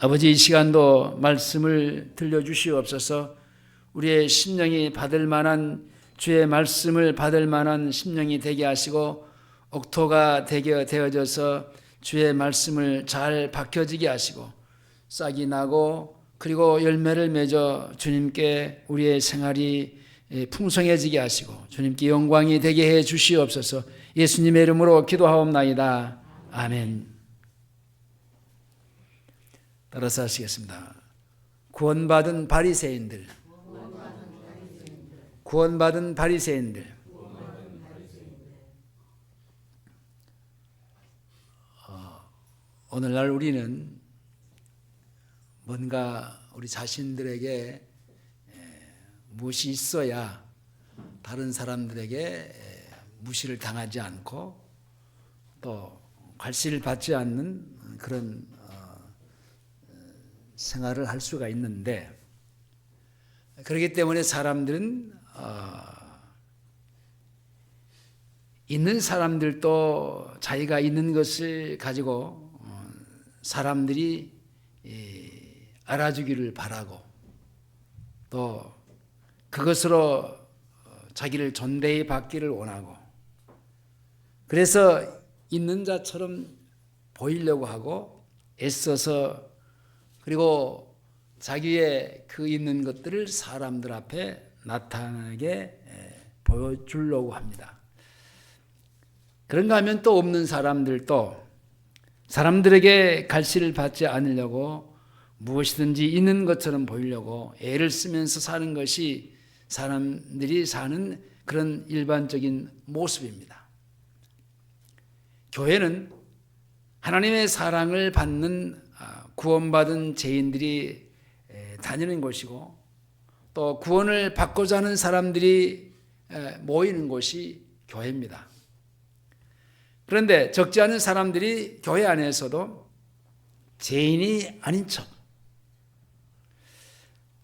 아버지, 이 시간도 말씀을 들려주시옵소서. 우리의 심령이 받을 만한, 주의 말씀을 받을 만한 심령이 되게 하시고 옥토가 되게 되어져서 주의 말씀을 잘 박혀지게 하시고 싹이 나고 그리고 열매를 맺어 주님께 우리의 생활이 풍성해지게 하시고 주님께 영광이 되게 해 주시옵소서. 예수님의 이름으로 기도하옵나이다. 아멘. 따라서 하시겠습니다. 구원받은 바리새인들, 구원받은 바리새인들. 오늘날 우리는 뭔가 우리 자신들에게 무엇이 있어야 다른 사람들에게 무시를 당하지 않고 또 괄시를 받지 않는 그런 생활을 할 수가 있는데, 그렇기 때문에 사람들은 있는 사람들도 자기가 있는 것을 가지고 사람들이 알아주기를 바라고 또 그것으로 자기를 존대히 받기를 원하고, 그래서 있는 자처럼 보이려고 하고 애써서 그리고 자기의 그 있는 것들을 사람들 앞에 나타나게 보여주려고 합니다. 그런가 하면 또 없는 사람들도 사람들에게 갈시를 받지 않으려고 무엇이든지 있는 것처럼 보이려고 애를 쓰면서 사는 것이 사람들이 사는 그런 일반적인 모습입니다. 교회는 하나님의 사랑을 받는 구원받은 죄인들이 다니는 곳이고 또 구원을 받고자 하는 사람들이 모이는 곳이 교회입니다. 그런데 적지 않은 사람들이 교회 안에서도 죄인이 아닌 척,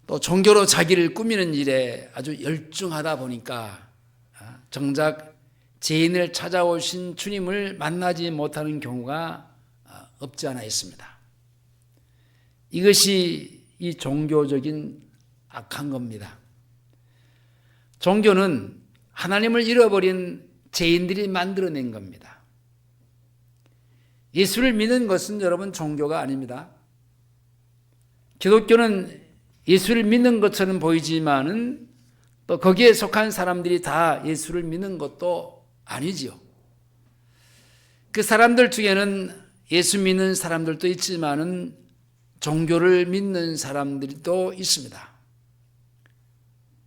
또 종교로 자기를 꾸미는 일에 아주 열중하다 보니까 정작 죄인을 찾아오신 주님을 만나지 못하는 경우가 없지 않아 있습니다. 이것이 이 종교적인 악한 겁니다. 종교는 하나님을 잃어버린 죄인들이 만들어낸 겁니다. 예수를 믿는 것은 여러분 종교가 아닙니다. 기독교는 예수를 믿는 것처럼 보이지만은 또 거기에 속한 사람들이 다 예수를 믿는 것도 아니지요. 그 사람들 중에는 예수 믿는 사람들도 있지만은 종교를 믿는 사람들도 있습니다.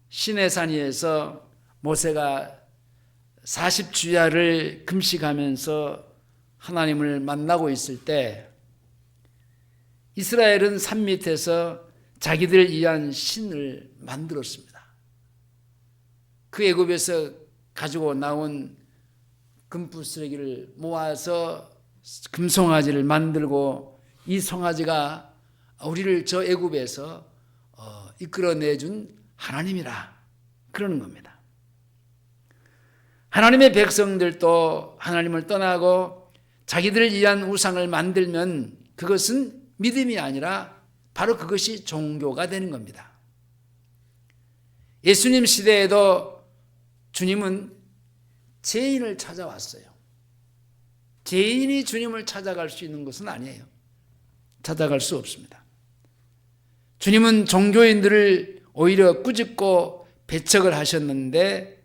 시내산 위에서 모세가 40주야를 금식하면서 하나님을 만나고 있을 때 이스라엘은 산 밑에서 자기들 위한 신을 만들었습니다. 그 애굽에서 가지고 나온 금부 쓰레기를 모아서 금송아지를 만들고 이 송아지가 우리를 저 애굽에서 이끌어내준 하나님이라 그러는 겁니다. 하나님의 백성들도 하나님을 떠나고 자기들을 위한 우상을 만들면 그것은 믿음이 아니라 바로 그것이 종교가 되는 겁니다. 예수님 시대에도 주님은 죄인을 찾아왔어요. 죄인이 주님을 찾아갈 수 있는 것은 아니에요. 찾아갈 수 없습니다. 주님은 종교인들을 오히려 꾸짖고 배척을 하셨는데,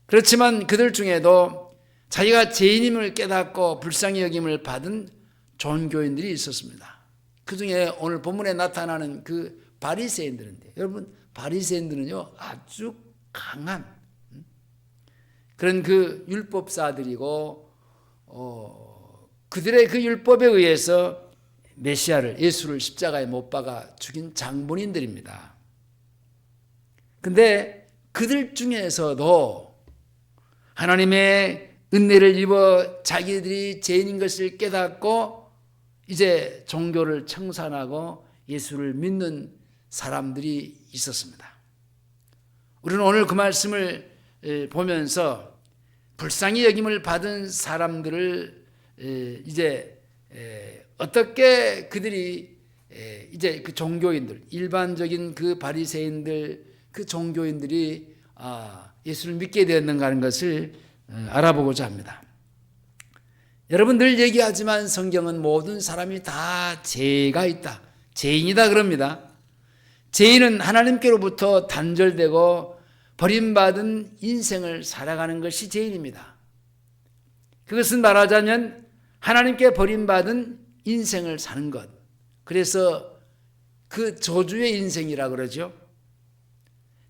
그렇지만 그들 중에도 자기가 죄인임을 깨닫고 불쌍히 여김을 받은 종교인들이 있었습니다. 그 중에 오늘 본문에 나타나는 그 바리새인들인데, 여러분 바리새인들은요 아주 강한 그런 그 율법사들이고 그들의 그 율법에 의해서 메시아를, 예수를 십자가에 못 박아 죽인 장본인들입니다. 근데 그들 중에서도 하나님의 은혜를 입어 자기들이 죄인인 것을 깨닫고 이제 종교를 청산하고 예수를 믿는 사람들이 있었습니다. 우리는 오늘 그 말씀을 보면서 불쌍히 여김을 받은 사람들을 이제 어떻게 그들이 이제 그 종교인들, 일반적인 그 바리새인들, 그 종교인들이 예수를 믿게 되었는가 하는 것을 알아보고자 합니다. 여러분 늘 얘기하지만 성경은 모든 사람이 다 죄가 있다, 죄인이다 그럽니다. 죄인은 하나님께로부터 단절되고 버림받은 인생을 살아가는 것이 죄인입니다. 그것은 말하자면 하나님께 버림받은 인생을 사는 것, 그래서 그 저주의 인생이라 그러죠.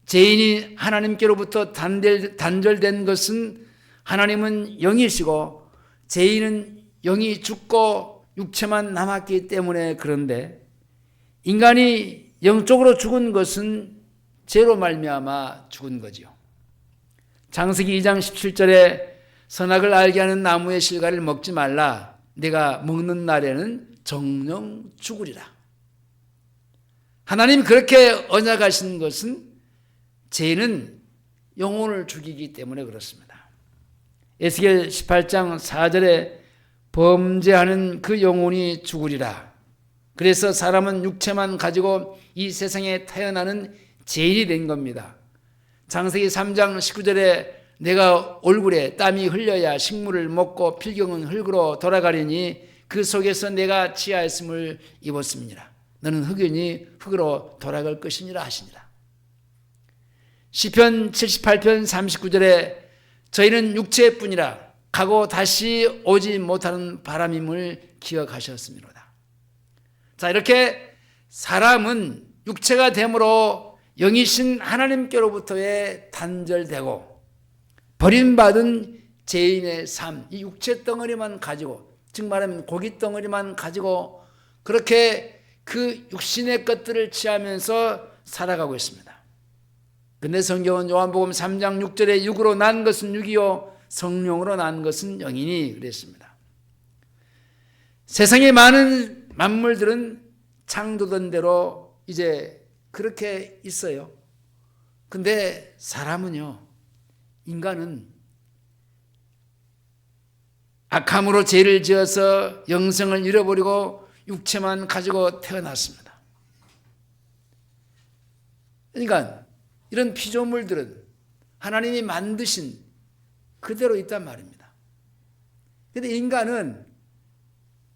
죄인이 하나님께로부터 단절된 것은 하나님은 영이시고 죄인은 영이 죽고 육체만 남았기 때문에 그런데, 인간이 영적으로 죽은 것은 죄로 말미암아 죽은 거죠. 창세기 2장 17절에 선악을 알게 하는 나무의 실과를 먹지 말라, 내가 먹는 날에는 정령 죽으리라. 하나님 그렇게 언약하신 것은 죄는 영혼을 죽이기 때문에 그렇습니다. 에스겔 18장 4절에 범죄하는 그 영혼이 죽으리라. 그래서 사람은 육체만 가지고 이 세상에 태어나는 죄인이 된 겁니다. 창세기 3장 19절에 내가 얼굴에 땀이 흘려야 식물을 먹고 필경은 흙으로 돌아가리니 그 속에서 내가 지하였음을 입었음이니라. 너는 흙이니 흙으로 돌아갈 것이니라 하시니라. 시편 78편 39절에 저희는 육체뿐이라 가고 다시 오지 못하는 바람임을 기억하셨습니다. 자, 이렇게 사람은 육체가 됨으로 영이신 하나님께로부터의 단절되고 버림받은 죄인의 삶, 이 육체 덩어리만 가지고, 즉 말하면 고기 덩어리만 가지고 그렇게 그 육신의 것들을 취하면서 살아가고 있습니다. 근데 성경은 요한복음 3장 6절에 육으로 난 것은 육이요 성령으로 난 것은 영이니 그랬습니다. 세상의 많은 만물들은 창조된 대로 이제 그렇게 있어요. 근데 사람은요, 인간은 악함으로 죄를 지어서 영생을 잃어버리고 육체만 가지고 태어났습니다. 그러니까 이런 피조물들은 하나님이 만드신 그대로 있단 말입니다. 그런데 인간은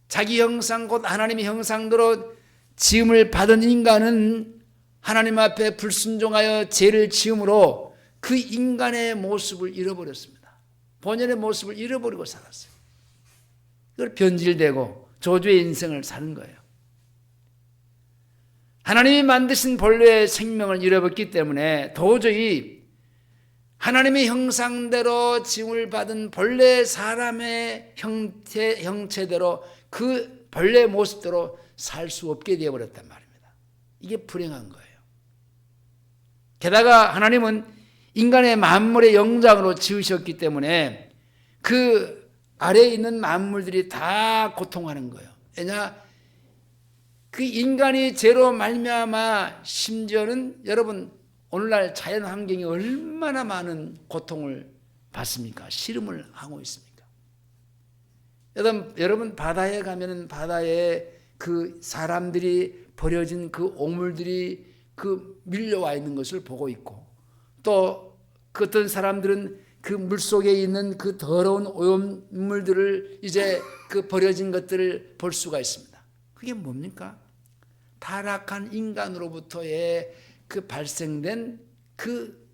자기 형상 곧 하나님의 형상대로 지음을 받은 인간은 하나님 앞에 불순종하여 죄를 지음으로 그 인간의 모습을 잃어버렸습니다. 본연의 모습을 잃어버리고 살았어요. 그걸 변질되고 저주의 인생을 사는 거예요. 하나님이 만드신 본래의 생명을 잃어버렸기 때문에 도저히 하나님의 형상대로 지음을 받은 본래 사람의 형체대로 그 본래 모습대로 살 수 없게 되어버렸단 말입니다. 이게 불행한 거예요. 게다가 하나님은 인간의 만물의 영장으로 지으셨기 때문에 그 아래에 있는 만물들이 다 고통하는 거예요. 왜냐? 그 인간이 죄로 말미암아 심지어는 여러분 오늘날 자연 환경이 얼마나 많은 고통을 받습니까? 시름을 하고 있습니까? 여러분 바다에 가면은 바다에 그 사람들이 버려진 그 오물들이 그 밀려와 있는 것을 보고 있고, 또 그 어떤 사람들은 그 물속에 있는 그 더러운 오염물들을 이제 그 버려진 것들을 볼 수가 있습니다. 그게 뭡니까? 타락한 인간으로부터의 그 발생된 그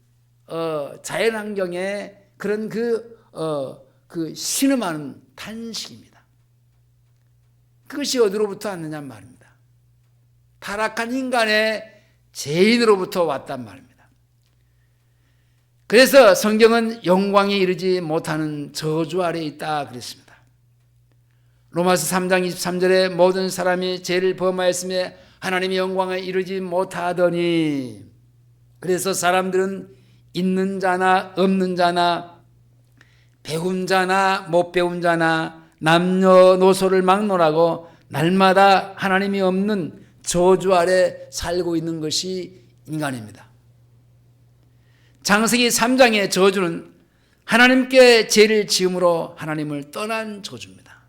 자연환경의 그런 그 신음하는 탄식입니다. 그것이 어디로부터 왔느냐 말입니다. 타락한 인간의 죄인으로부터 왔단 말입니다. 그래서 성경은 영광에 이르지 못하는 저주 아래에 있다 그랬습니다. 로마서 3장 23절에 모든 사람이 죄를 범하였으며 하나님의 영광에 이르지 못하더니, 그래서 사람들은 있는 자나 없는 자나 배운 자나 못 배운 자나 남녀노소를 막론하고 날마다 하나님이 없는 저주 아래 살고 있는 것이 인간입니다. 창세기 3장의 저주는 하나님께 죄를 지음으로 하나님을 떠난 저주입니다.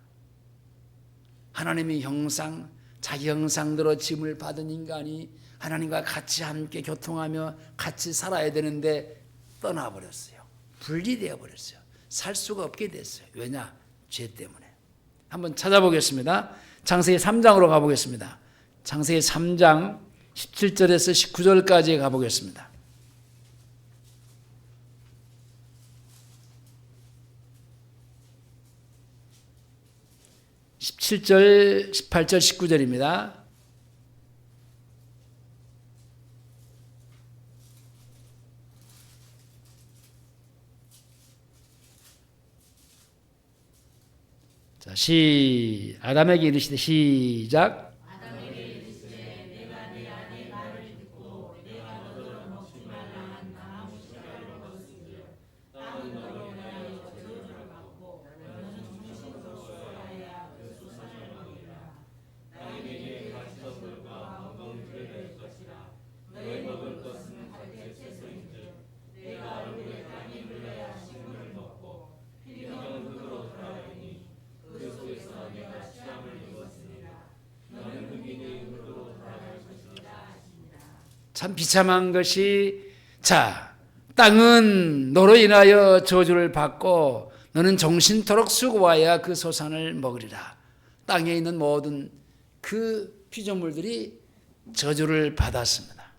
하나님의 형상, 자기 형상대로 짐을 받은 인간이 하나님과 같이 함께 교통하며 같이 살아야 되는데 떠나버렸어요. 분리되어 버렸어요. 살 수가 없게 됐어요. 왜냐? 죄 때문에. 한번 찾아보겠습니다. 창세기 3장으로 가보겠습니다. 창세기 3장 17절에서 19절까지 가보겠습니다. 17절, 18절, 19절입니다. 자, 아담에게 이르시되 시작. 참 비참한 것이, 자, 땅은 너로 인하여 저주를 받고 너는 정신토록 수고하여 그 소산을 먹으리라. 땅에 있는 모든 그 피조물들이 저주를 받았습니다.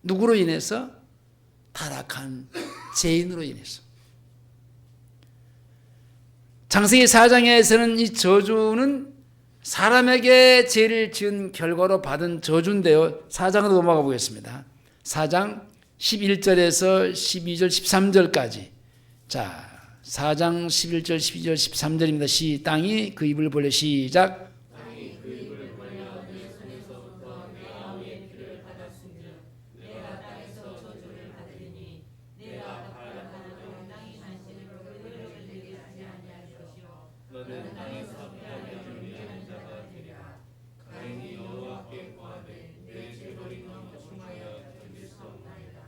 누구로 인해서? 타락한 죄인으로 인해서. 창세기 4장에서는 이 저주는 사람에게 죄를 지은 결과로 받은 저주인데요. 4장으로 넘어가 보겠습니다. 4장 11절에서 12절, 13절까지. 자, 4장 11절, 12절, 13절입니다. 땅이 그 입을 벌려 시작. 땅이 그 입을 벌려 내 손에서부터 내 아우의 피를 받았은즉 내가 땅에서 저주를 받으리니 내가 발악하여도 땅이 당신을 흙을 되게 하지 아니할 것이요 너는 땅에서 피하려 준비한 자가 되리라. 가인이 여호와께 고하되 내 죄버린 것 중하여 견딜 수 없나이다.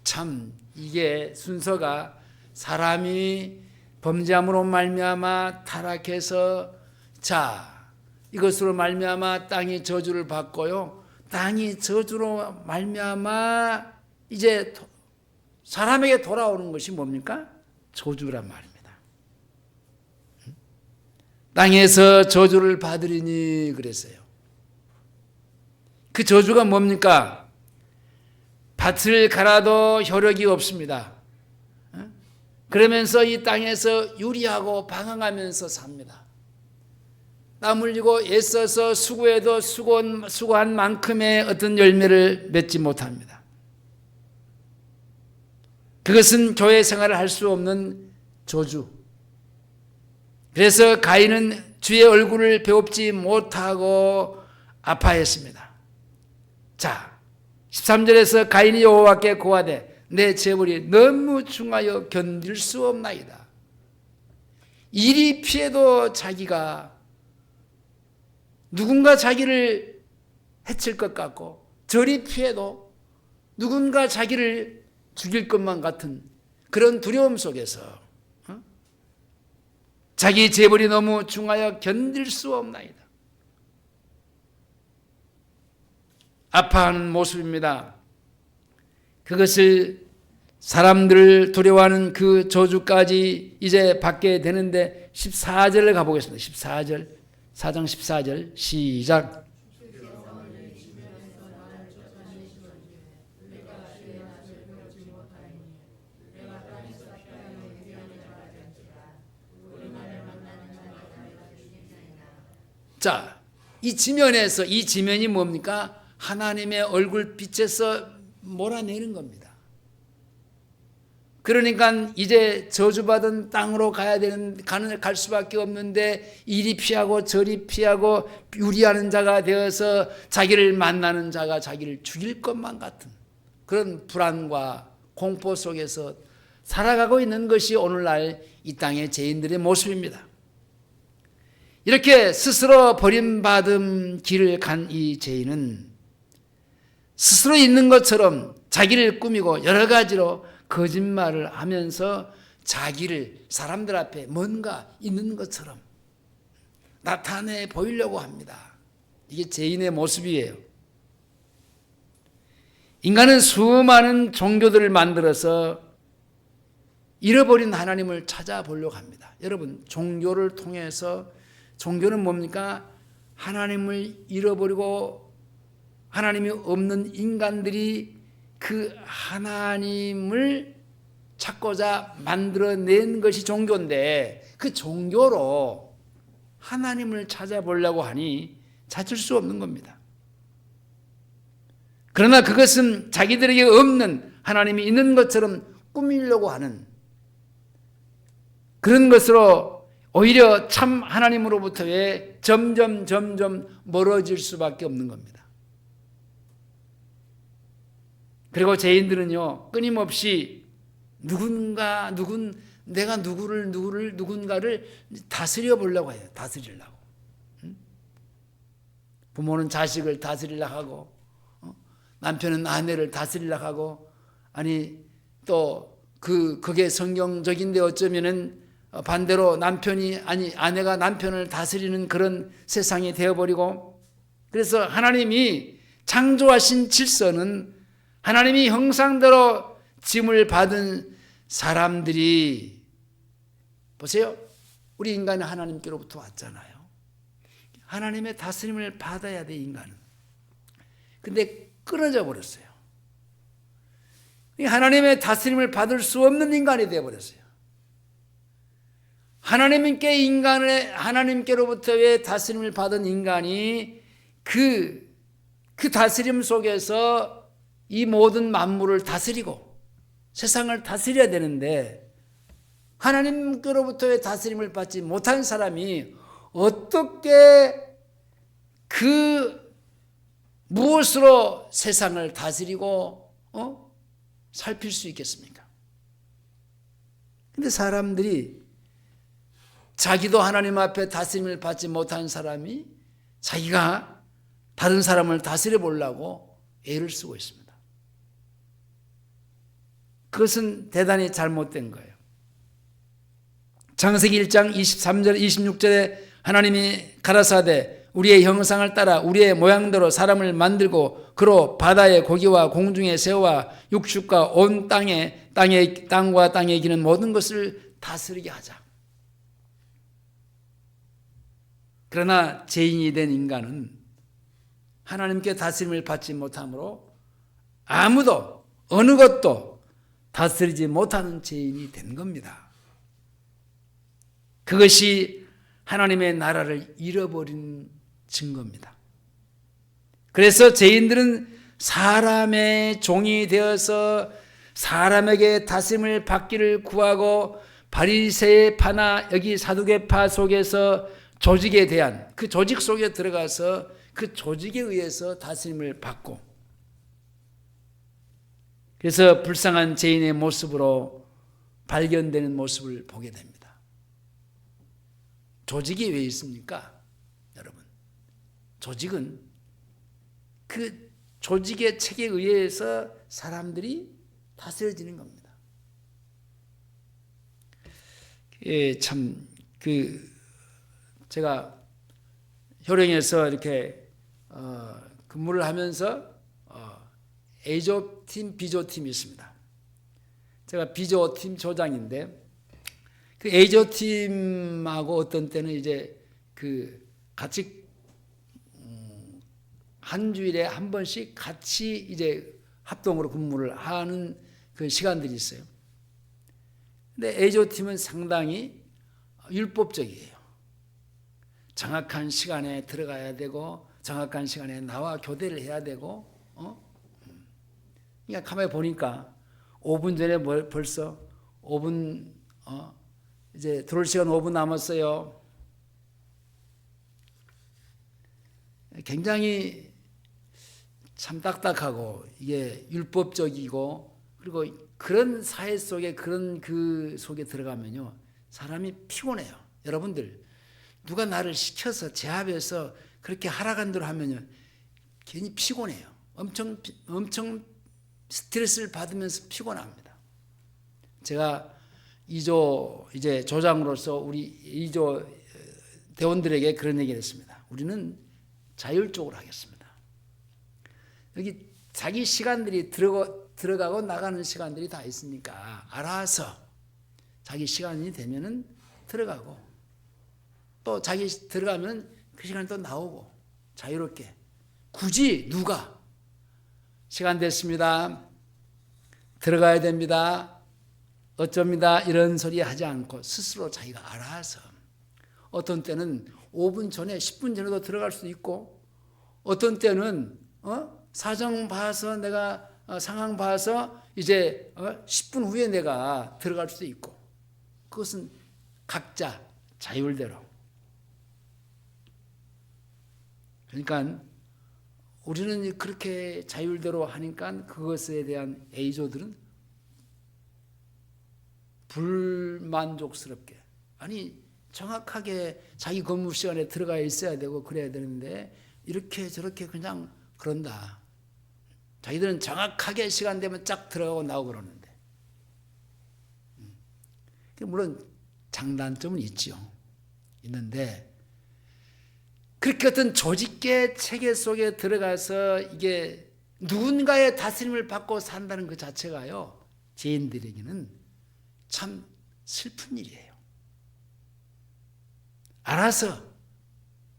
참 이게 순서가 사람이 범죄함으로 말미암아 타락해서, 자, 이것으로 말미암아 땅이 저주를 받고요. 땅이 저주로 말미암아 이제 사람에게 돌아오는 것이 뭡니까? 저주란 말입니다. 땅에서 저주를 받으리니 그랬어요. 그 저주가 뭡니까? 밭을 갈아도 효력이 없습니다. 그러면서 이 땅에서 유리하고 방황하면서 삽니다. 땀 흘리고 애써서 수고해도 수고한 만큼의 어떤 열매를 맺지 못합니다. 그것은 교회 생활을 할 수 없는 저주. 그래서 가인은 주의 얼굴을 배웁지 못하고 아파했습니다. 자, 13절에서 가인이 여호와께 고하되 내 재물이 너무 중하여 견딜 수 없나이다. 이리 피해도 자기가 누군가 자기를 해칠 것 같고, 저리 피해도 누군가 자기를 죽일 것만 같은 그런 두려움 속에서 자기 재물이 너무 중하여 견딜 수 없나이다. 아파하는 모습입니다. 그것을 사람들을 두려워하는 그 저주까지 이제 받게 되는데 14절을 가보겠습니다. 14절, 4장 14절 시작. 자, 이 지면에서, 이 지면이 뭡니까? 하나님의 얼굴 빛에서 몰아내는 겁니다. 그러니까 이제 저주받은 땅으로 갈 수밖에 없는데 이리 피하고 저리 피하고 유리하는 자가 되어서 자기를 만나는 자가 자기를 죽일 것만 같은 그런 불안과 공포 속에서 살아가고 있는 것이 오늘날 이 땅의 죄인들의 모습입니다. 이렇게 스스로 버림받은 길을 간 이 죄인은 스스로 있는 것처럼 자기를 꾸미고 여러 가지로 거짓말을 하면서 자기를 사람들 앞에 뭔가 있는 것처럼 나타내 보이려고 합니다. 이게 죄인의 모습이에요. 인간은 수많은 종교들을 만들어서 잃어버린 하나님을 찾아보려고 합니다. 여러분, 종교를 통해서, 종교는 뭡니까? 하나님을 잃어버리고 하나님이 없는 인간들이 그 하나님을 찾고자 만들어낸 것이 종교인데, 그 종교로 하나님을 찾아보려고 하니 찾을 수 없는 겁니다. 그러나 그것은 자기들에게 없는 하나님이 있는 것처럼 꾸미려고 하는 그런 것으로 오히려 참 하나님으로부터의 점점 멀어질 수밖에 없는 겁니다. 그리고 죄인들은요, 끊임없이 내가 누군가를 다스려 보려고 해요. 다스리려고. 부모는 자식을 다스리려고 하고, 남편은 아내를 다스리려고 하고, 아니 또 그게 성경적인데 어쩌면은 반대로 아내가 남편을 다스리는 그런 세상이 되어버리고, 그래서 하나님이 창조하신 질서는 하나님이 형상대로 짐을 받은 사람들이, 보세요, 우리 인간은 하나님께로부터 왔잖아요. 하나님의 다스림을 받아야 돼, 인간은. 근데 끊어져 버렸어요. 하나님의 다스림을 받을 수 없는 인간이 되어버렸어요. 하나님께로부터의 다스림을 받은 인간이 그 다스림 속에서 이 모든 만물을 다스리고 세상을 다스려야 되는데, 하나님께로부터의 다스림을 받지 못한 사람이 어떻게 무엇으로 세상을 다스리고 살필 수 있겠습니까? 근데 사람들이, 자기도 하나님 앞에 다스림을 받지 못한 사람이 자기가 다른 사람을 다스려 보려고 애를 쓰고 있습니다. 그것은 대단히 잘못된 거예요. 창세기 1장 23절 26절에 하나님이 가라사대 우리의 형상을 따라 우리의 모양대로 사람을 만들고 그로 바다의 고기와 공중의 새와 육축과 온 땅과 땅에 기는 모든 것을 다스리게 하자. 그러나 죄인이 된 인간은 하나님께 다스림을 받지 못하므로 아무도 어느 것도 다스리지 못하는 죄인이 된 겁니다. 그것이 하나님의 나라를 잃어버린 증거입니다. 그래서 죄인들은 사람의 종이 되어서 사람에게 다스림을 받기를 구하고, 바리새파나 여기 사두개파 속에서 조직에 대한 그 조직 속에 들어가서 그 조직에 의해서 다스림을 받고, 그래서 불쌍한 죄인의 모습으로 발견되는 모습을 보게 됩니다. 조직이 왜 있습니까? 여러분, 조직은 그 조직의 책에 의해서 사람들이 다스려지는 겁니다. 제가 효령에서 이렇게 근무를 하면서 A조팀, B조팀이 있습니다. 제가 B조팀 조장인데, 그 A조팀하고 어떤 때는 이제 같이 한 주일에 한 번씩 같이 이제 합동으로 근무를 하는 그 시간들이 있어요. 근데 A조팀은 상당히 율법적이에요. 정확한 시간에 들어가야 되고, 정확한 시간에 나와 교대를 해야 되고, 그러니까 가만히 보니까 5분 전에 벌써 5분, 이제 들어올 시간 5분 남았어요. 굉장히 참 딱딱하고, 이게 율법적이고, 그리고 그런 사회 속에, 그런 그 속에 들어가면요, 사람이 피곤해요. 여러분들, 누가 나를 시켜서 제압해서 그렇게 하라간 대로 하면요, 괜히 피곤해요. 엄청 스트레스를 받으면서 피곤합니다. 제가 2조 이제 조장으로서 우리 2조 대원들에게 그런 얘기를 했습니다. 우리는 자율적으로 하겠습니다. 여기 자기 시간들이 들어가고 나가는 시간들이 다 있으니까 알아서 자기 시간이 되면은 들어가고 또 자기 들어가면 그 시간에 또 나오고 자유롭게 굳이 누가 시간 됐습니다. 들어가야 됩니다. 어쩝니다. 이런 소리 하지 않고 스스로 자기가 알아서 어떤 때는 5분 전에 10분 전에도 들어갈 수도 있고 어떤 때는 사정 봐서 내가 상황 봐서 이제 10분 후에 내가 들어갈 수도 있고 그것은 각자 자율대로. 그러니까 우리는 그렇게 자율대로 하니까 그것에 대한 A조들은 불만족스럽게 아니 정확하게 자기 근무 시간에 들어가 있어야 되고 그래야 되는데 이렇게 저렇게 그냥 그런다. 자기들은 정확하게 시간 되면 쫙 들어가고 나오고 그러는데 물론 장단점은 있는데 그렇게 어떤 조직계 체계 속에 들어가서 이게 누군가의 다스림을 받고 산다는 그 자체가요 죄인들에게는 참 슬픈 일이에요. 알아서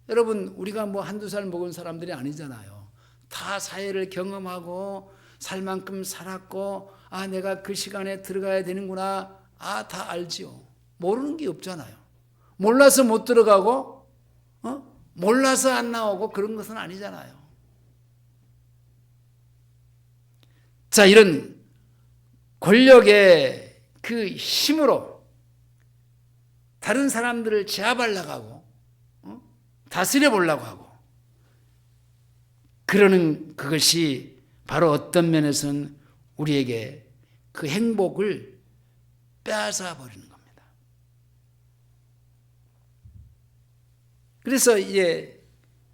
여러분 우리가 뭐 한두 살 먹은 사람들이 아니잖아요. 다 사회를 경험하고 살 만큼 살았고 내가 그 시간에 들어가야 되는구나 다 알지요. 모르는 게 없잖아요. 몰라서 못 들어가고 몰라서 안 나오고 그런 것은 아니잖아요. 자, 이런 권력의 그 힘으로 다른 사람들을 제압하려고 하고 다스려 보려고 하고 그러는 그것이 바로 어떤 면에서는 우리에게 그 행복을 빼앗아 버리는 겁니다. 그래서 이제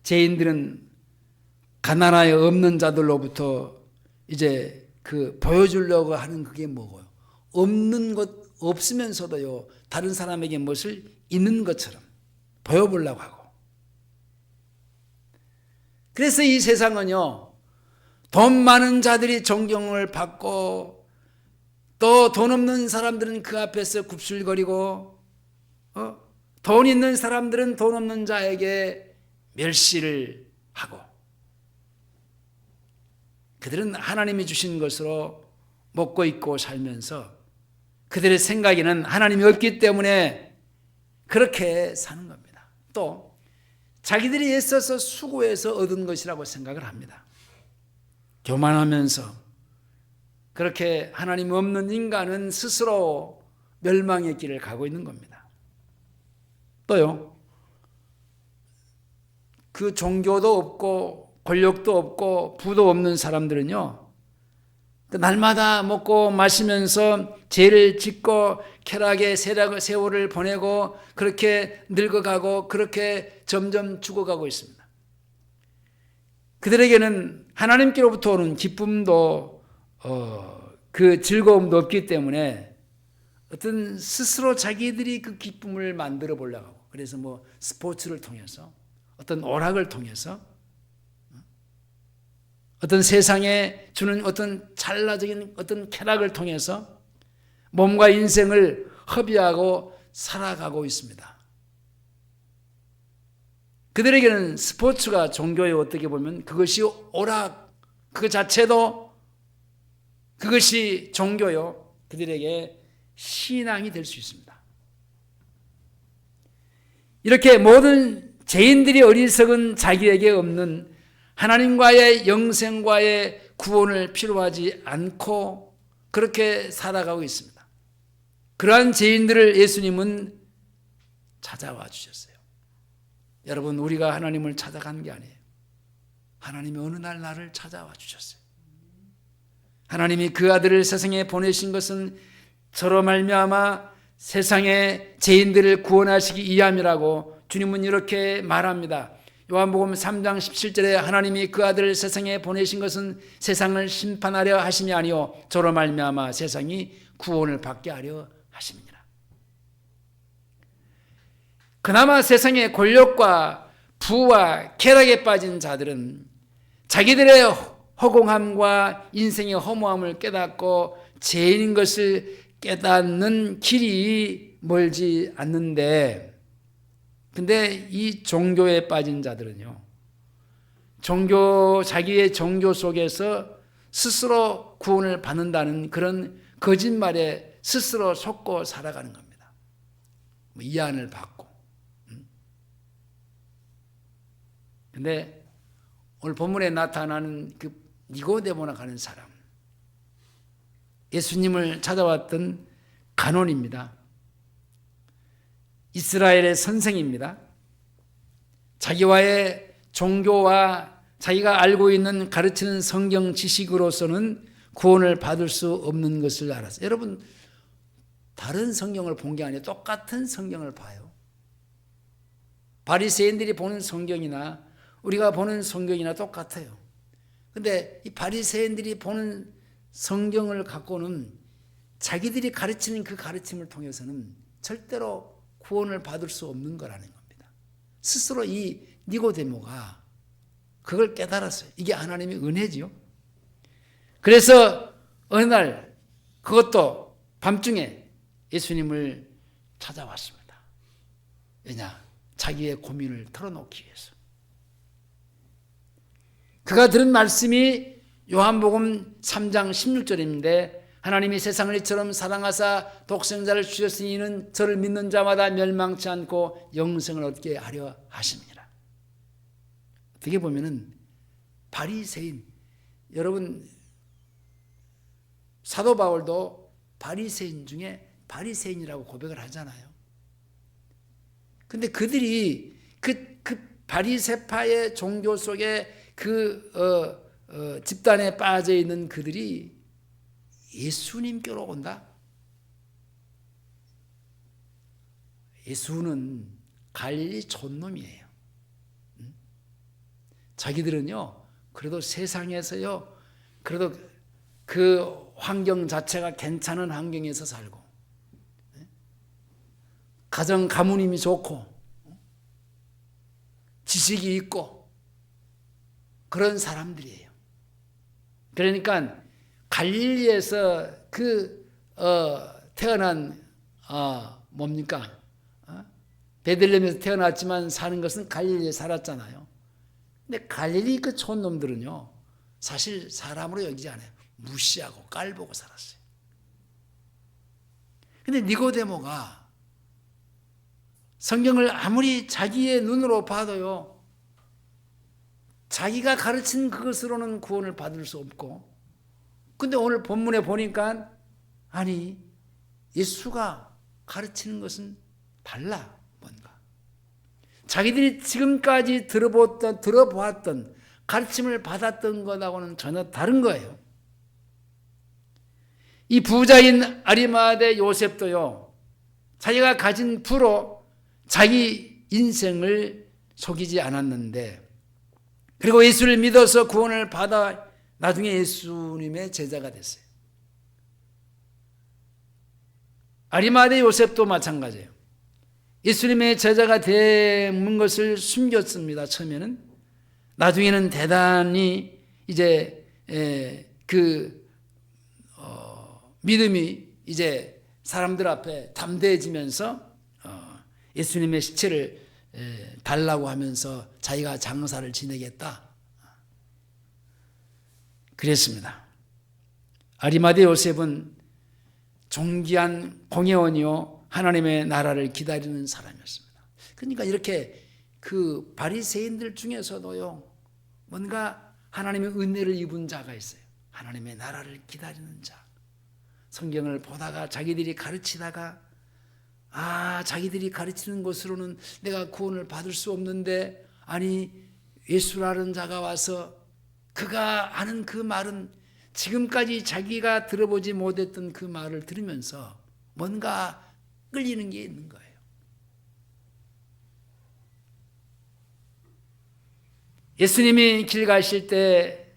죄인들은 가난하여 없는 자들로부터 이제 그 보여주려고 하는 그게 뭐고요? 없는 것 없으면서도요 다른 사람에게 무엇을 있는 것처럼 보여보려고 하고. 그래서 이 세상은요 돈 많은 자들이 존경을 받고 또 돈 없는 사람들은 그 앞에서 굽술거리고 돈 있는 사람들은 돈 없는 자에게 멸시를 하고 그들은 하나님이 주신 것으로 먹고 있고 살면서 그들의 생각에는 하나님이 없기 때문에 그렇게 사는 겁니다. 또 자기들이 애써서 수고해서 얻은 것이라고 생각을 합니다. 교만하면서 그렇게 하나님 없는 인간은 스스로 멸망의 길을 가고 있는 겁니다. 또요 그 종교도 없고 권력도 없고 부도 없는 사람들은요 날마다 먹고 마시면서 죄를 짓고 쾌락의 세월을 보내고 그렇게 늙어가고 그렇게 점점 죽어가고 있습니다. 그들에게는 하나님께로부터 오는 기쁨도 그 즐거움도 없기 때문에 어떤 스스로 자기들이 그 기쁨을 만들어 보려고 하고 그래서 뭐 스포츠를 통해서 어떤 오락을 통해서 어떤 세상에 주는 어떤 찰나적인 어떤 쾌락을 통해서 몸과 인생을 허비하고 살아가고 있습니다. 그들에게는 스포츠가 종교에 어떻게 보면 그것이 오락, 그 자체도 그것이 종교요. 그들에게 신앙이 될 수 있습니다. 이렇게 모든 죄인들이 어리석은 자기에게 없는 하나님과의 영생과의 구원을 필요하지 않고 그렇게 살아가고 있습니다. 그러한 죄인들을 예수님은 찾아와 주셨어요. 여러분 우리가 하나님을 찾아간 게 아니에요. 하나님이 어느 날 나를 찾아와 주셨어요. 하나님이 그 아들을 세상에 보내신 것은 저로 말미암아 세상의 죄인들을 구원하시기 위함이라고 주님은 이렇게 말합니다. 요한복음 3장 17절에 하나님이 그 아들을 세상에 보내신 것은 세상을 심판하려 하심이 아니요 저로 말미암아 세상이 구원을 받게 하려 하심이니라. 그나마 세상의 권력과 부와 쾌락에 빠진 자들은 자기들의 허공함과 인생의 허무함을 깨닫고 죄인인 것을 깨닫는 길이 멀지 않는데, 근데 이 종교에 빠진 자들은요, 자기의 종교 속에서 스스로 구원을 받는다는 그런 거짓말에 스스로 속고 살아가는 겁니다. 이한을 받고. 근데 오늘 본문에 나타나는 그 니고데모나 가는 사람, 예수님을 찾아왔던 간원입니다. 이스라엘의 선생입니다. 자기와의 종교와 자기가 알고 있는 가르치는 성경 지식으로서는 구원을 받을 수 없는 것을 알았어요. 여러분, 다른 성경을 본 게 아니라 똑같은 성경을 봐요. 바리새인들이 보는 성경이나 우리가 보는 성경이나 똑같아요. 근데 이 바리새인들이 보는 성경을 갖고는 자기들이 가르치는 그 가르침을 통해서는 절대로 구원을 받을 수 없는 거라는 겁니다. 스스로 이 니고데모가 그걸 깨달았어요. 이게 하나님의 은혜지요. 그래서 어느 날 그것도 밤중에 예수님을 찾아왔습니다. 왜냐? 자기의 고민을 털어놓기 위해서. 그가 들은 말씀이 요한복음 3장 16절인데 하나님이 세상을 이처럼 사랑하사 독생자를 주셨으니 이는 저를 믿는 자마다 멸망치 않고 영생을 얻게 하려 하심이라. 어떻게 보면은 바리새인, 여러분 사도 바울도 바리새인 중에 바리새인이라고 고백을 하잖아요. 근데 그들이 그 바리새파의 종교 속에 집단에 빠져 있는 그들이 예수님께로 온다. 예수는 갈릴리 촌놈이에요. 자기들은요, 그래도 세상에서요, 그래도 그 환경 자체가 괜찮은 환경에서 살고, 가정 가문임이 좋고, 지식이 있고, 그런 사람들이에요. 그러니까 갈릴리에서 태어난 뭡니까? 베들레헴에서 태어났지만 사는 것은 갈릴리에 살았잖아요. 근데 갈릴리 그 촌놈들은요, 사실 사람으로 여기지 않아요. 무시하고 깔보고 살았어요. 근데 니고데모가 성경을 아무리 자기의 눈으로 봐도요, 자기가 가르친 그것으로는 구원을 받을 수 없고, 근데 오늘 본문에 보니까 아니 예수가 가르치는 것은 달라. 뭔가 자기들이 지금까지 들어보았던 가르침을 받았던 것하고는 전혀 다른 거예요. 이 부자인 아리마대 요셉도요, 자기가 가진 부로 자기 인생을 속이지 않았는데, 그리고 예수를 믿어서 구원을 받아 나중에 예수님의 제자가 됐어요. 아리마대 요셉도 마찬가지예요. 예수님의 제자가 되는 것을 숨겼습니다. 처음에는. 나중에는 대단히 이제 믿음이 이제 사람들 앞에 담대해지면서 예수님의 시체를 달라고 하면서 자기가 장사를 지내겠다 그랬습니다. 아리마대 요셉은 존귀한 공회원이요 하나님의 나라를 기다리는 사람이었습니다. 그러니까 이렇게 그 바리새인들 중에서도요, 뭔가 하나님의 은혜를 입은 자가 있어요. 하나님의 나라를 기다리는 자. 성경을 보다가 자기들이 가르치다가 자기들이 가르치는 것으로는 내가 구원을 받을 수 없는데, 아니 예수라는 자가 와서 그가 하는 그 말은 지금까지 자기가 들어보지 못했던 그 말을 들으면서 뭔가 끌리는 게 있는 거예요. 예수님이 길 가실 때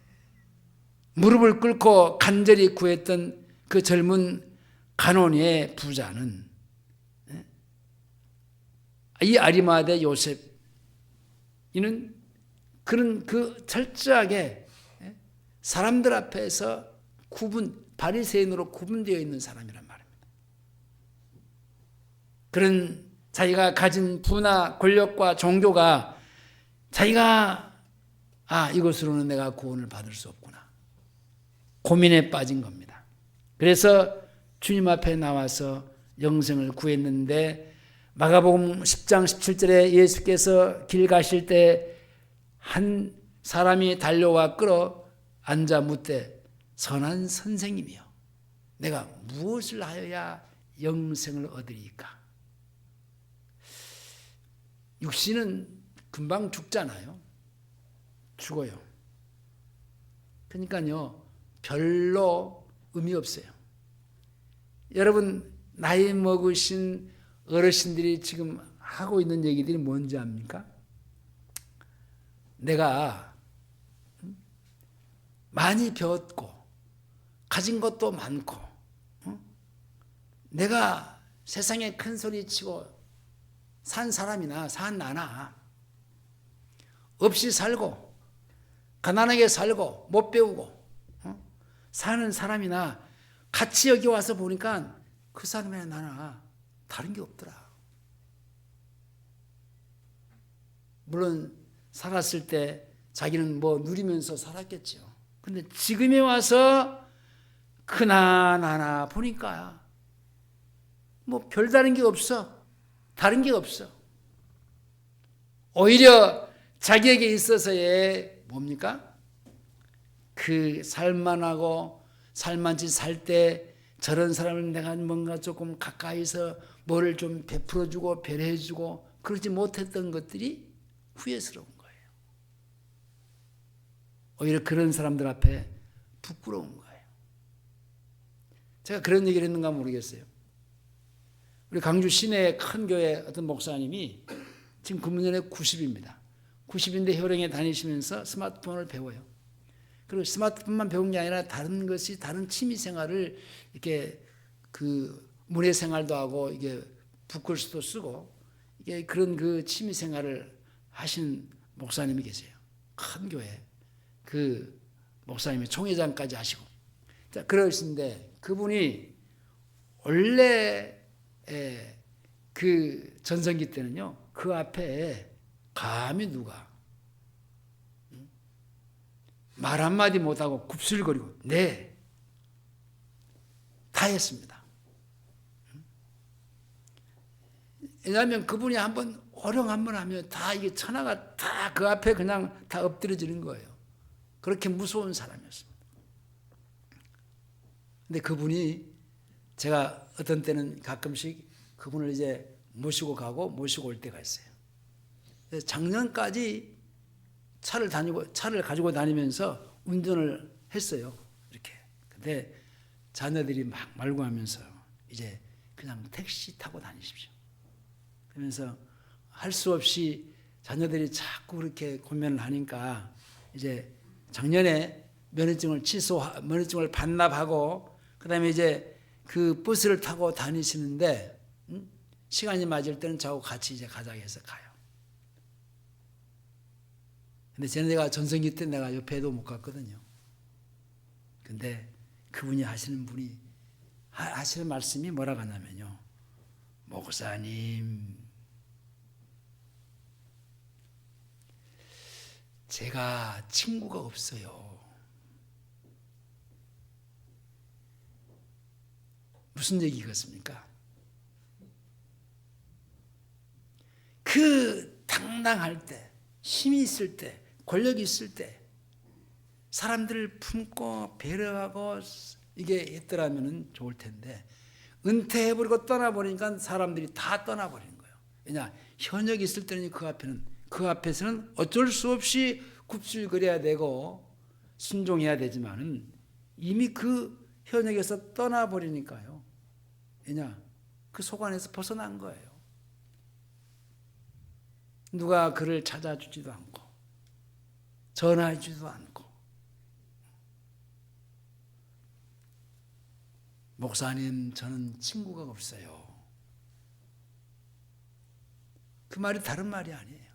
무릎을 꿇고 간절히 구했던 그 젊은 간원의 부자는 이 아리마대 요셉, 이는 그는 그 철저하게 사람들 앞에서 바리새인으로 구분되어 있는 사람이란 말입니다. 그런 자기가 가진 부나 권력과 종교가 자기가 이것으로는 내가 구원을 받을 수 없구나. 고민에 빠진 겁니다. 그래서 주님 앞에 나와서 영생을 구했는데 마가복음 10장 17절에 예수께서 길 가실 때 한 사람이 달려와 끌어 앉아 묻되 선한 선생님이여 내가 무엇을 하여야 영생을 얻으리까? 육신은 금방 죽잖아요. 죽어요. 그러니까요 별로 의미 없어요. 여러분 나이 먹으신 어르신들이 지금 하고 있는 얘기들이 뭔지 압니까? 내가 많이 배웠고 가진 것도 많고 내가 세상에 큰 소리 치고 산 사람이나 산 나나 없이 살고 가난하게 살고 못 배우고 사는 사람이나 같이 여기 와서 보니까 그 사람이나 나나 다른 게 없더라. 물론 살았을 때 자기는 뭐 누리면서 살았겠죠. 근데 지금에 와서 그나 나나 보니까 뭐 별다른 게 없어. 다른 게 없어. 오히려 자기에게 있어서의 뭡니까? 그 살만하고 살만치 살 때 저런 사람을 내가 뭔가 조금 가까이서 뭐를 좀 베풀어주고 배려해주고 그러지 못했던 것들이 후회스러운 거예요. 오히려 그런 사람들 앞에 부끄러운 거예요. 제가 그런 얘기를 했는가 모르겠어요. 우리 강주 시내의 큰 교회 어떤 목사님이 지금 금년에 90입니다. 90인데 효령에 다니시면서 스마트폰을 배워요. 그리고 스마트폰만 배운 게 아니라 다른 취미 생활을 이렇게 그 문예 생활도 하고 이게 북글스도 쓰고 이게 그런 그 취미 생활을 하신 목사님이 계세요. 큰 교회. 그 목사님이 총회장까지 하시고. 자, 그러신데 그분이 원래 그 전성기 때는요. 그 앞에 감히 누가 말 한마디 못하고 굽슬거리고 네, 다 했습니다. 왜냐하면 그분이 한번 어령 한번 하면 다 이게 천하가 다 그 앞에 그냥 다 엎드려지는 거예요. 그렇게 무서운 사람이었습니다. 근데 그분이 제가 어떤 때는 가끔씩 그분을 이제 모시고 가고 모시고 올 때가 있어요. 작년까지 차를 가지고 다니면서 운전을 했어요. 이렇게. 근데 자녀들이 막 말고 하면서 이제 그냥 택시 타고 다니십시오. 그러면서 할 수 없이 자녀들이 자꾸 그렇게 고민을 하니까 이제 작년에 면허증을 반납하고 그다음에 이제 그 버스를 타고 다니시는데 시간이 맞을 때는 저하고 같이 이제 가자고 해서 가요. 근데 쟤네가 전성기 때 내가 옆에도 못 갔거든요. 근데 그분이 하시는 말씀이 뭐라고 하냐면요. 목사님, 제가 친구가 없어요. 무슨 얘기겠습니까? 그 당당할 때, 힘이 있을 때, 권력이 있을 때 사람들을 품고 배려하고 이게 했더라면 좋을 텐데 은퇴해버리고 떠나버리니까 사람들이 다 떠나버리는 거예요. 왜냐? 현역이 있을 때는 그 앞에서는 어쩔 수 없이 굽실거려야 되고 순종해야 되지만은 이미 그 현역에서 떠나버리니까요. 왜냐? 그 속안에서 벗어난 거예요. 누가 그를 찾아주지도 않고 전화해주지도 않고 목사님 저는 친구가 없어요. 그 말이 다른 말이 아니에요.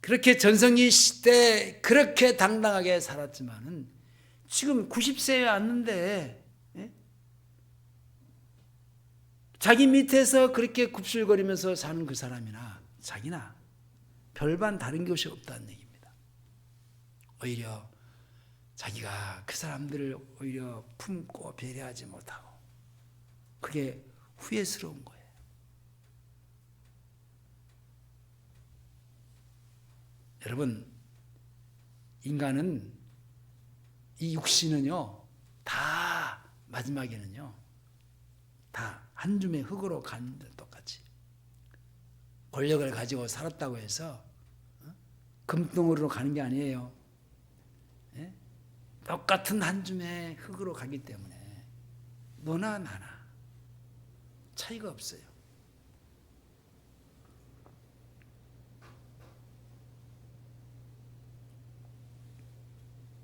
그렇게 전성기 시대 그렇게 당당하게 살았지만은 지금 90세에 왔는데 자기 밑에서 그렇게 굽실거리면서 사는 그 사람이나 자기나 별반 다른 것이 없다는 얘기입니다. 오히려 자기가 그 사람들을 오히려 품고 배려하지 못하고 그게 후회스러운 거예요. 여러분, 인간은 이 육신은요 다 마지막에는요 다 한 줌의 흙으로 가는 데 똑같이 권력을 가지고 살았다고 해서 금덩어리로 가는 게 아니에요. 똑같은 한 줌의 흙으로 가기 때문에 너나 나나 차이가 없어요.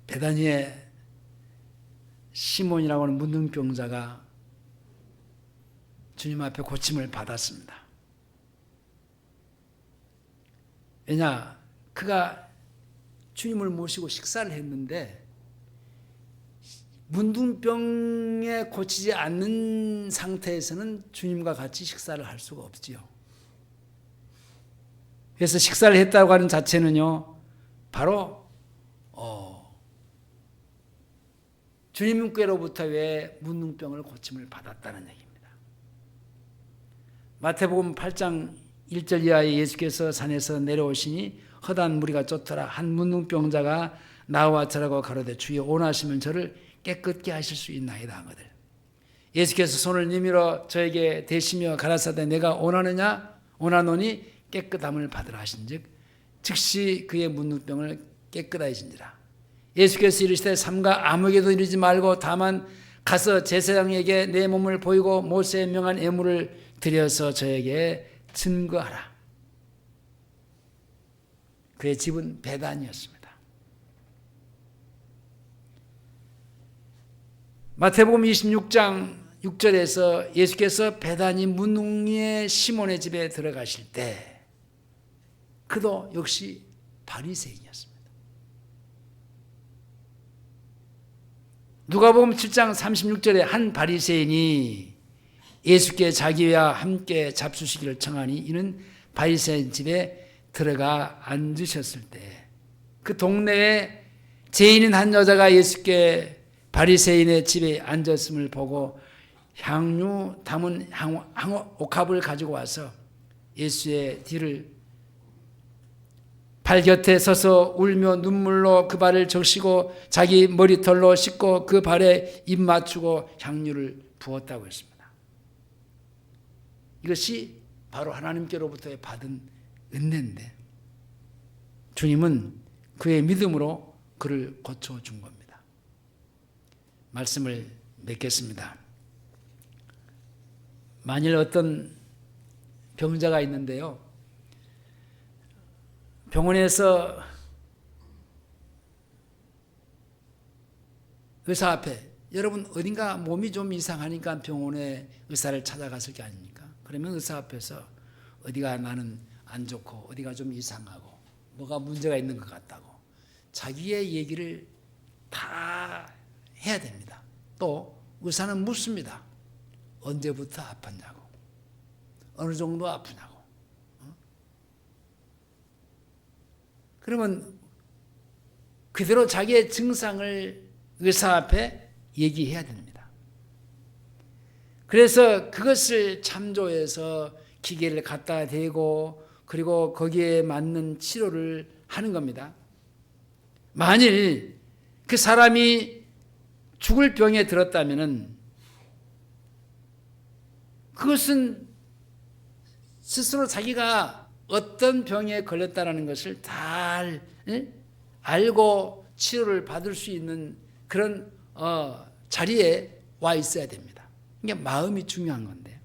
베다니의 시몬이라고 하는 문둥병자가 주님 앞에 고침을 받았습니다. 왜냐? 그가 주님을 모시고 식사를 했는데 문둥병에 고치지 않는 상태에서는 주님과 같이 식사를 할 수가 없지요. 그래서 식사를 했다고 하는 자체는요 바로 주님께로부터의 문둥병을 고침을 받았다는 얘기입니다. 마태복음 8장 1절 이하에 예수께서 산에서 내려오시니 허다한 무리가 쫓더라. 한 문둥병자가 나와 저라고 가로되 주여 원하시면 저를 깨끗게 하실 수 있나이다 하거든. 예수께서 손을 내밀어 저에게 대시며 가라사대 내가 원하노니 깨끗함을 받으라 하신즉 즉시 그의 문둥병을 깨끗하신지라. 예수께서 이르시되 삼가 아무에게도 이르지 말고 다만 가서 제사장에게 내 몸을 보이고 모세의 명한 예물을 드려서 저에게 증거하라. 그의 집은 베단이었습니다. 마태복음 26장 6절에서 예수께서 베다니 문둥이의 시몬의 집에 들어가실 때 그도 역시 바리새인이었습니다. 누가복음 7장 36절에 한 바리새인이 예수께 자기와 함께 잡수시기를 청하니 이는 바리새인 집에 들어가 앉으셨을 때 그 동네에 죄인인 한 여자가 예수께 바리새인의 집에 앉았음을 보고 향유 담은 옥합을 가지고 와서 예수의 뒤를 발 곁에 서서 울며 눈물로 그 발을 적시고 자기 머리털로 씻고 그 발에 입 맞추고 향유를 부었다고 했습니다. 이것이 바로 하나님께로부터 받은 은혜인데 주님은 그의 믿음으로 그를 고쳐준 겁니다. 말씀을 맺겠습니다. 만일 어떤 병자가 있는데요, 병원에서 의사 앞에 여러분 어딘가 몸이 좀 이상하니까 병원에 의사를 찾아갔을 게 아닙니까? 그러면 의사 앞에서 어디가 나는 안 좋고 어디가 좀 이상하고 뭐가 문제가 있는 것 같다고 자기의 얘기를 다 해야 됩니다. 또 의사는 묻습니다. 언제부터 아팠냐고, 어느 정도 아프냐고. 그러면 그대로 자기의 증상을 의사 앞에 얘기해야 됩니다. 그래서 그것을 참조해서 기계를 갖다 대고 그리고 거기에 맞는 치료를 하는 겁니다. 만일 그 사람이 죽을 병에 들었다면은 그것은 스스로 자기가 어떤 병에 걸렸다는 것을 잘 알고 치료를 받을 수 있는 그런 자리에 와 있어야 됩니다. 이게 마음이 중요한 건데.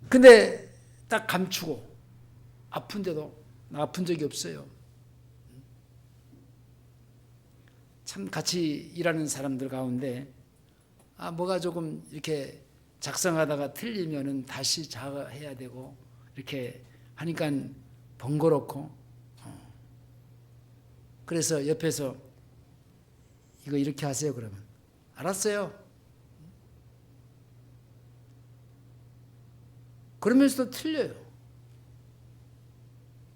근데 딱 감추고 아픈데도 나 아픈 적이 없어요. 참 같이 일하는 사람들 가운데 뭐가 조금 이렇게 작성하다가 틀리면은 다시 자해야 되고 이렇게 하니까 번거롭고. 그래서 옆에서 이거 이렇게 하세요 그러면 알았어요. 그러면서도 틀려요.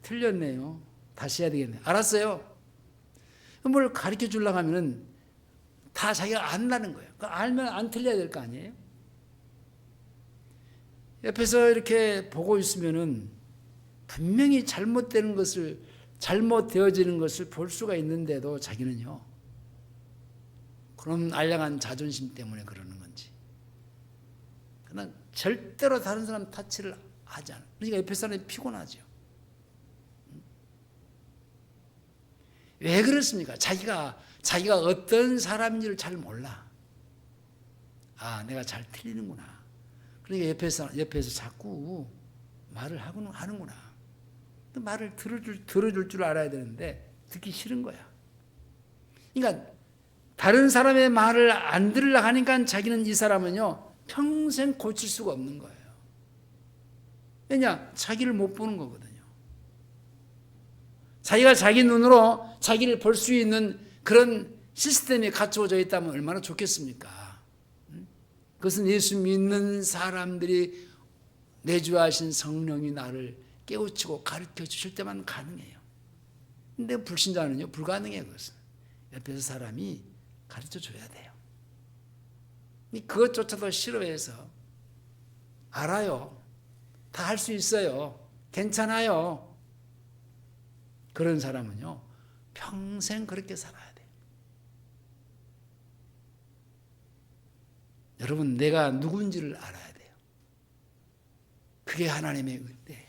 틀렸네요. 다시 해야 되겠네. 알았어요. 뭘 가르쳐 주려고 하면은 다 자기가 안다는 거예요. 알면 안 틀려야 될 거 아니에요? 옆에서 이렇게 보고 있으면은 분명히 잘못되어지는 것을 볼 수가 있는데도 자기는요, 그런 알량한 자존심 때문에 그러는 건지. 그러나 절대로 다른 사람 타치를 하지 않아요. 그러니까 옆에 사람이 피곤하죠. 왜 그렇습니까? 자기가 어떤 사람인지를 잘 몰라. 아, 내가 잘 틀리는구나. 그러니까 옆에서 자꾸 말을 하는구나. 말을 들어줄 줄 알아야 되는데 듣기 싫은 거야. 그러니까 다른 사람의 말을 안 들으려고 하니까 자기는 이 사람은요 평생 고칠 수가 없는 거예요. 왜냐? 자기를 못 보는 거거든요. 자기가 자기 눈으로 자기를 볼 수 있는 그런 시스템이 갖추어져 있다면 얼마나 좋겠습니까? 그것은 예수 믿는 사람들이 내주하신 성령이 나를 깨우치고 가르쳐 주실 때만 가능해요. 근데 불신자는요 불가능해요. 그것은 옆에서 사람이 가르쳐 줘야 돼요. 그것조차도 싫어해서 알아요. 다 할 수 있어요. 괜찮아요. 그런 사람은요 평생 그렇게 살아야 돼요. 여러분, 내가 누군지를 알아야 돼요. 그게 하나님의 은혜예요.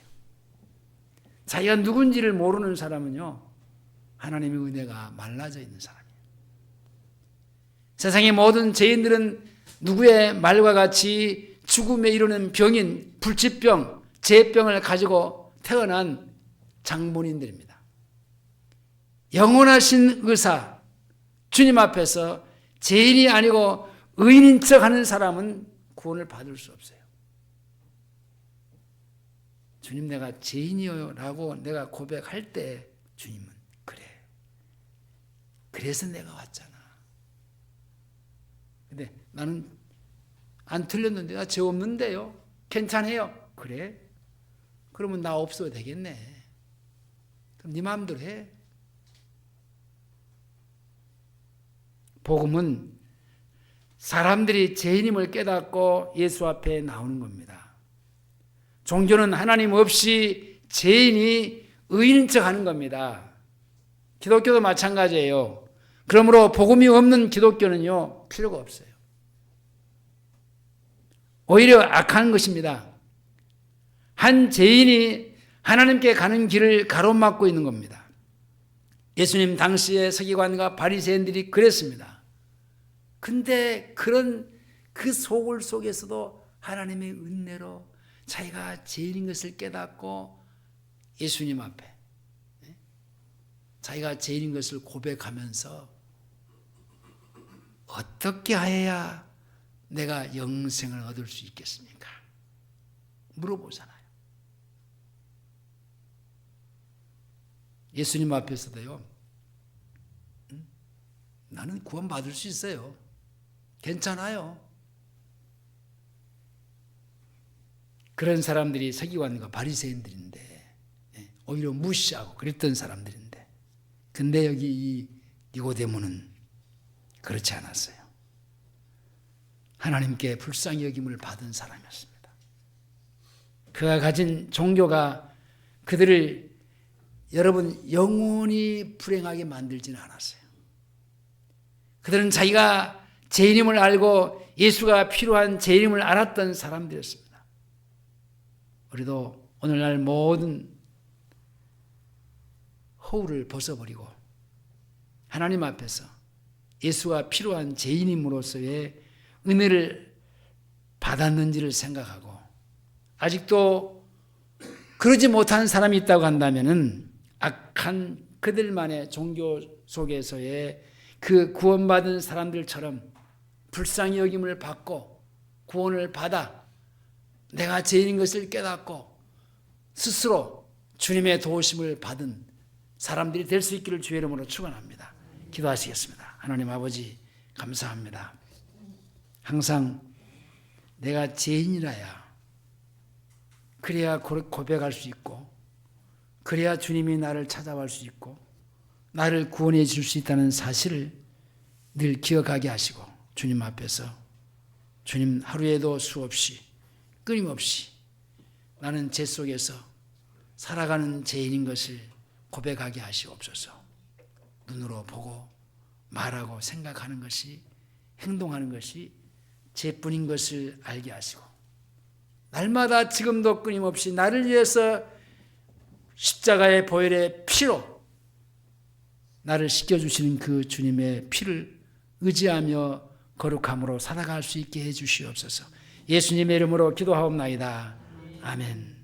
자기가 누군지를 모르는 사람은요 하나님의 은혜가 말라져 있는 사람이에요. 세상의 모든 죄인들은 누구의 말과 같이 죽음에 이르는 병인 불치병, 죄병을 가지고 태어난 장본인들입니다. 영원하신 의사 주님 앞에서 죄인이 아니고 의인인 척하는 사람은 구원을 받을 수 없어요. 주님, 내가 죄인이요 라고 내가 고백할 때 주님은 그래, 그래서 내가 왔잖아. 근데 나는 안 틀렸는데, 나 죄 없는데요, 괜찮아요. 그래? 그러면 나 없어도 되겠네. 그럼 네 마음대로 해. 복음은 사람들이 죄인임을 깨닫고 예수 앞에 나오는 겁니다. 종교는 하나님 없이 죄인이 의인인 척 하는 겁니다. 기독교도 마찬가지예요. 그러므로 복음이 없는 기독교는요 필요가 없어요. 오히려 악한 것입니다. 한 죄인이 하나님께 가는 길을 가로막고 있는 겁니다. 예수님 당시의 서기관과 바리새인들이 그랬습니다. 근데 그 소굴 속에서도 하나님의 은혜로 자기가 죄인인 것을 깨닫고 예수님 앞에 자기가 죄인인 것을 고백하면서 어떻게 하여야 내가 영생을 얻을 수 있겠습니까? 물어보잖아요. 예수님 앞에서도요, 나는 구원받을 수 있어요. 괜찮아요. 그런 사람들이 서기관과 바리새인들인데 오히려 무시하고 그랬던 사람들인데, 근데 여기 이 니고데모는 그렇지 않았어요. 하나님께 불쌍히 여김을 받은 사람이었습니다. 그가 가진 종교가 그들을 여러분 영원히 불행하게 만들지는 않았어요. 그들은 자기가 죄인임을 알고 예수가 필요한 죄인임을 알았던 사람들이었습니다. 우리도 오늘날 모든 허울을 벗어버리고 하나님 앞에서 예수가 필요한 죄인임으로서의 은혜를 받았는지를 생각하고, 아직도 그러지 못한 사람이 있다고 한다면은 악한 그들만의 종교 속에서의 그 구원받은 사람들처럼 불쌍히 여김을 받고 구원을 받아 내가 죄인인 것을 깨닫고 스스로 주님의 도우심을 받은 사람들이 될 수 있기를 주의 이름으로 축원합니다. 기도하시겠습니다. 하나님 아버지 감사합니다. 항상 내가 죄인이라야 그래야 고백할 수 있고 그래야 주님이 나를 찾아갈 수 있고 나를 구원해 줄 수 있다는 사실을 늘 기억하게 하시고 주님 앞에서 주님 하루에도 수없이 끊임없이 나는 죄 속에서 살아가는 죄인인 것을 고백하게 하시옵소서. 눈으로 보고 말하고 생각하는 것이 행동하는 것이 죄뿐인 것을 알게 하시고 날마다 지금도 끊임없이 나를 위해서 십자가의 보혈의 피로 나를 씻겨주시는 그 주님의 피를 의지하며 거룩함으로 살아갈 수 있게 해주시옵소서. 예수님의 이름으로 기도하옵나이다. 아멘.